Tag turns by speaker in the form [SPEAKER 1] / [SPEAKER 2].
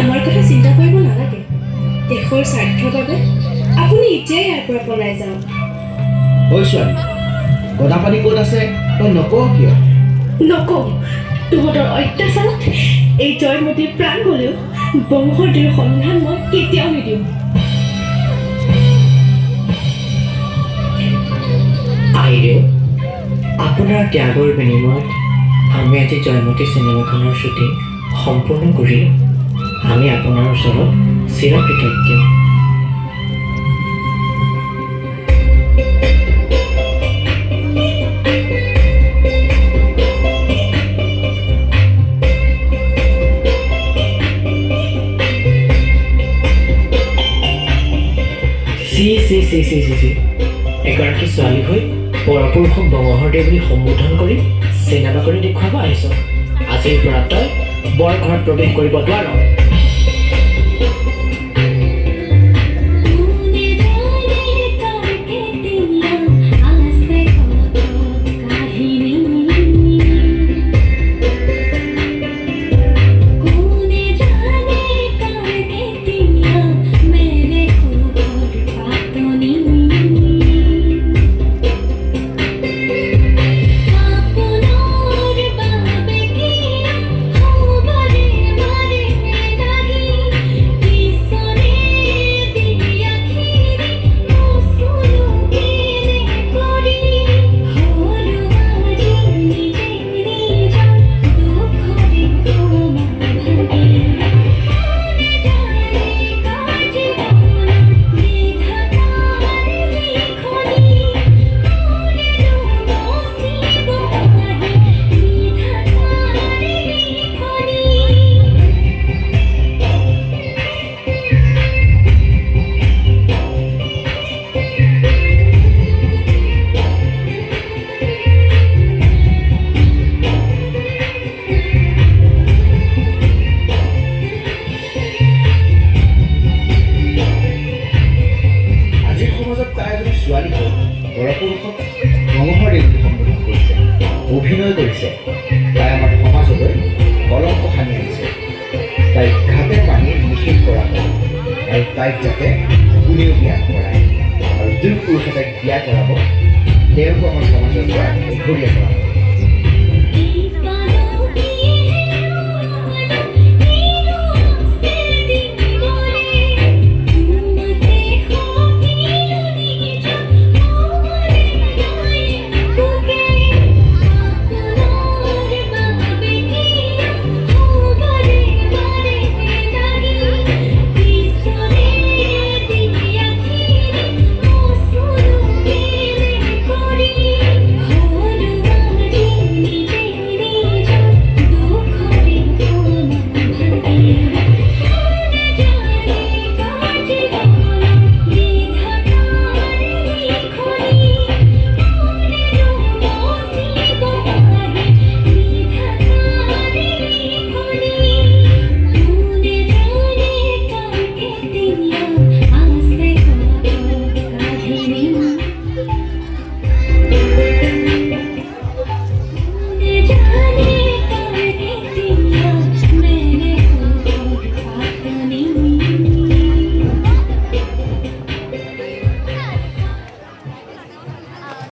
[SPEAKER 1] আমাৰ কথা চিন্তা কৰিব নালাগে। দেশৰ স্বাৰ্থৰ বাবে আপুনি এতিয়াই ইয়াৰ পৰা পলাই যাওক।
[SPEAKER 2] ঐ ছোৱালী, গদাপানী ক'ত আছে তই নকওঁ কিয়?
[SPEAKER 1] নকওঁ। তহঁতৰ অত্যাচাৰত এই জয়মতীৰ প্ৰাণ গ'লেও বংশৰ সন্ধান মই কেতিয়াও নিদিওঁ।
[SPEAKER 3] আহিলেও আপোনাৰ ত্যাগৰ বিনিময়ত আমি আজি জয়মতী চিনেমাখনৰ শ্বুটিং সম্পূৰ্ণ কৰিলোঁ। আমি আপোনাৰ ওচৰত চিৰকৃতজ্ঞ। এগৰাকী ছোৱালী হৈ পৰপুৰুষক বংশধৰ বুলি সম্বোধন কৰি চিনেমা কৰি দেখুৱাব আহিছ। আজিৰ পৰা তই বৰ ঘৰত প্ৰৱেশ কৰিব নোৱাৰ।
[SPEAKER 2] ছোৱালী হৈ পৰপুৰুষক বংশধৰ বুলি সম্বোধন কৰিছে, অভিনয় কৰিছে। তাই আমাৰ সমাজলৈ কলংক সানি আনিছে। তাইক ঘাটে পানী নিষেধ কৰা হয় আৰু তাইক যাতে কোনেও বিয়া নকৰায় আৰু যোন পুৰুষে তাইক বিয়া কৰাব তেওঁকো আমাৰ সমাজৰ পৰা এঘৰীয়া কৰা হয়।